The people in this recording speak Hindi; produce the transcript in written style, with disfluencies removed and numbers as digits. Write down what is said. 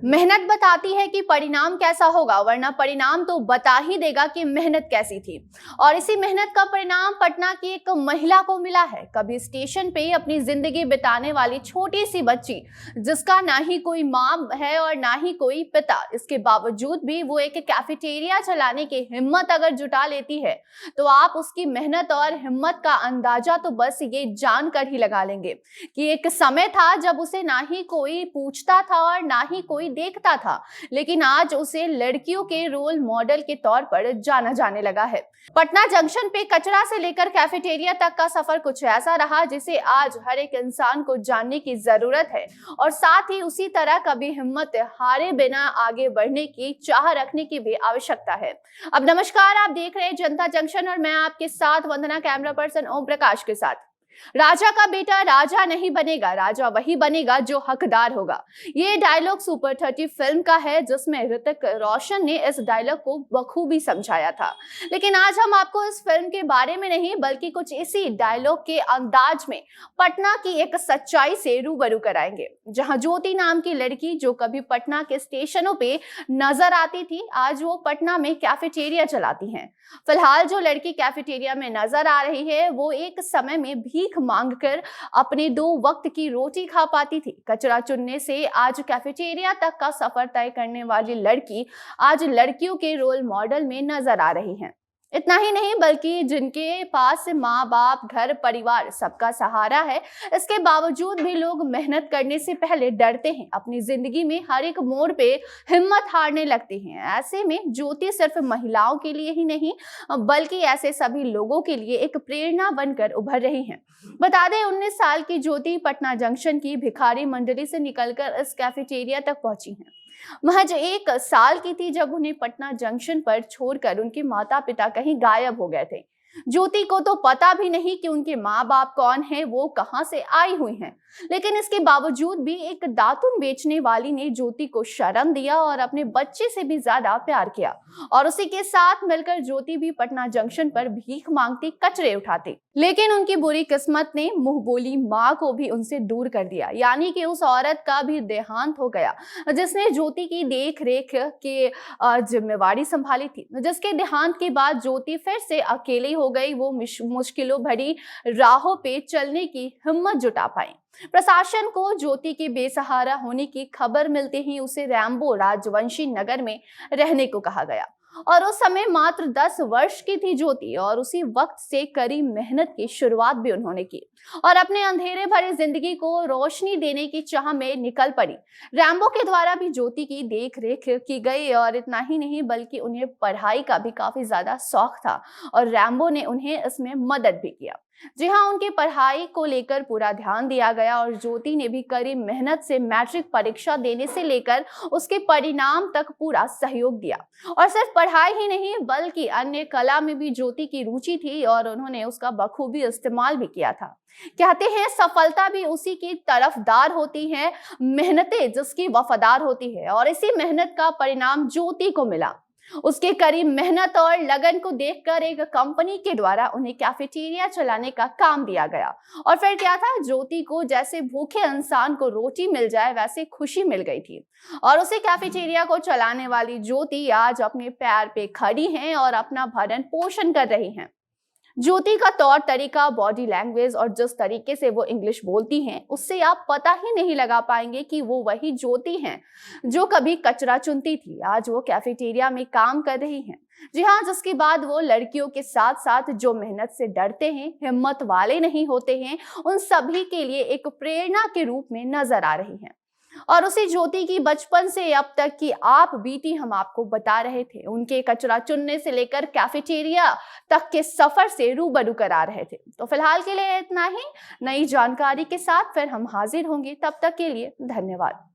मेहनत बताती है कि परिणाम कैसा होगा, वरना परिणाम तो बता ही देगा कि मेहनत कैसी थी। और इसी मेहनत का परिणाम पटना की एक महिला को मिला है। कभी स्टेशन पे अपनी जिंदगी बिताने वाली छोटी सी बच्ची, जिसका ना ही कोई माँ है और ना ही कोई पिता, इसके बावजूद भी वो एक कैफेटेरिया चलाने की हिम्मत अगर जुटा लेती है, तो आप उसकी मेहनत और हिम्मत का अंदाजा तो बस ये जानकर ही लगा लेंगे कि एक समय था जब उसे ना ही कोई पूछता था और ना ही कोई देखता था, लेकिन आज उसे लड़कियों के रोल मॉडल के तौर पर जाना जाने लगा है। पटना जंक्शन पे कचरा से लेकर कैफेटेरिया तक का सफर कुछ ऐसा रहा जिसे आज हर एक इंसान को जानने की जरूरत है, और साथ ही उसी तरह कभी हिम्मत हारे बिना आगे बढ़ने की चाह रखने की भी आवश्यकता है। अब नमस्कार, आप देख रहे हैं जनता जंक्शन और मैं आपके साथ वंदना, कैमरा पर्सन ओम प्रकाश के साथ। राजा का बेटा राजा नहीं बनेगा, राजा वही बनेगा जो हकदार होगा। ये डायलॉग सुपर 30 फिल्म का है, जिसमें ऋतिक रोशन ने इस डायलॉग को बखूबी समझाया था। लेकिन आज हम आपको इस फिल्म के बारे में नहीं, बल्कि कुछ इसी डायलॉग के अंदाज में पटना की एक सच्चाई से रूबरू कराएंगे, जहां ज्योति नाम की लड़की, जो कभी पटना के स्टेशनों पे नजर आती थी, आज वो पटना में कैफेटेरिया चलाती हैं। फिलहाल जो लड़की कैफेटेरिया में नजर आ रही है, वो एक समय में भीख मांगकर अपने 2 वक्त की रोटी खा पाती थी। कचरा चुनने से आज कैफेटेरिया तक का सफर तय करने वाली लड़की आज लड़कियों के रोल मॉडल में नजर आ रही हैं। इतना ही नहीं, बल्कि जिनके पास माँ बाप, घर परिवार सबका सहारा है, इसके बावजूद भी लोग मेहनत करने से पहले डरते हैं। अपनी जिंदगी में हर एक मोड़ पे हिम्मत हारने लगते हैं। ऐसे में ज्योति सिर्फ महिलाओं के लिए ही नहीं, बल्कि ऐसे सभी लोगों के लिए एक प्रेरणा बनकर उभर रही हैं। बता दें, 19 साल की ज्योति पटना जंक्शन की भिखारी मंडली से निकलकर इस कैफेटेरिया तक पहुंची हैं। महज 1 साल की थी जब उन्हें पटना जंक्शन पर छोड़कर उनके माता पिता कहीं गायब हो गए थे। ज्योति को तो पता भी नहीं कि उनके माँ बाप कौन हैं, वो कहां से आई हुई हैं। लेकिन इसके बावजूद भी एक दातुन बेचने वाली ने ज्योति को शरण दिया और अपने बच्चे से भी ज्यादा प्यार किया, और उसी के साथ मिलकर ज्योति भी पटना जंक्शन पर भीख मांगती, कचरे उठाती। लेकिन उनकी बुरी किस्मत ने मुंह बोली माँ को भी उनसे दूर कर दिया। यानी कि उस औरत का भी देहांत हो गया जिसने ज्योति की देख रेख की जिम्मेवारी संभाली थी। जिसके देहांत के बाद ज्योति फिर से अकेली हो गई। वो मुश्किलों भरी राहों पे चलने की हिम्मत जुटा पाई। प्रशासन को ज्योति के बेसहारा होने की खबर मिलते ही उसे रैम्बो राजवंशी नगर में रहने को कहा गया, और उस समय मात्र 10 वर्ष की थी ज्योति, और उसी वक्त से कड़ी मेहनत की शुरुआत भी उन्होंने की और अपने अंधेरे भरी जिंदगी को रोशनी देने की चाह में निकल पड़ी। रैम्बो के द्वारा भी ज्योति की देख रेख की गई, और इतना ही नहीं, बल्कि उन्हें पढ़ाई का भी काफी ज्यादा शौक था, और रैम्बो ने उन्हें इसमें मदद भी किया। जी हाँ, उनकी पढ़ाई को लेकर पूरा ध्यान दिया गया, और ज्योति ने भी कड़ी मेहनत से मैट्रिक परीक्षा देने से लेकर उसके परिणाम तक पूरा सहयोग दिया। और सिर्फ पढ़ाई ही नहीं, बल्कि अन्य कला में भी ज्योति की रुचि थी, और उन्होंने उसका बखूबी इस्तेमाल भी किया था। कहते हैं, सफलता भी उसी की तरफदार होती है, मेहनतें जिसकी वफादार होती है, और इसी मेहनत का परिणाम ज्योति को मिला। उसके करीब मेहनत और लगन को देखकर एक कंपनी के द्वारा उन्हें कैफेटेरिया चलाने का काम दिया गया। और फिर क्या था, ज्योति को जैसे भूखे इंसान को रोटी मिल जाए, वैसे खुशी मिल गई थी। और उसी कैफेटेरिया को चलाने वाली ज्योति आज अपने पैर पे खड़ी हैं और अपना भरण पोषण कर रही हैं। ज्योति का तौर तरीका, बॉडी लैंग्वेज और जिस तरीके से वो इंग्लिश बोलती हैं, उससे आप पता ही नहीं लगा पाएंगे कि वो वही ज्योति हैं जो कभी कचरा चुनती थी। आज वो कैफेटेरिया में काम कर रही हैं। जी हाँ, जिसके बाद वो लड़कियों के साथ साथ जो मेहनत से डरते हैं, हिम्मत वाले नहीं होते हैं, उन सभी के लिए एक प्रेरणा के रूप में नजर आ रही हैं। और उसी ज्योति की बचपन से अब तक की आप बीती हम आपको बता रहे थे। उनके कचरा चुनने से लेकर कैफेटेरिया तक के सफर से रूबरू करा रहे थे। तो फिलहाल के लिए इतना ही। नई जानकारी के साथ फिर हम हाजिर होंगे, तब तक के लिए धन्यवाद।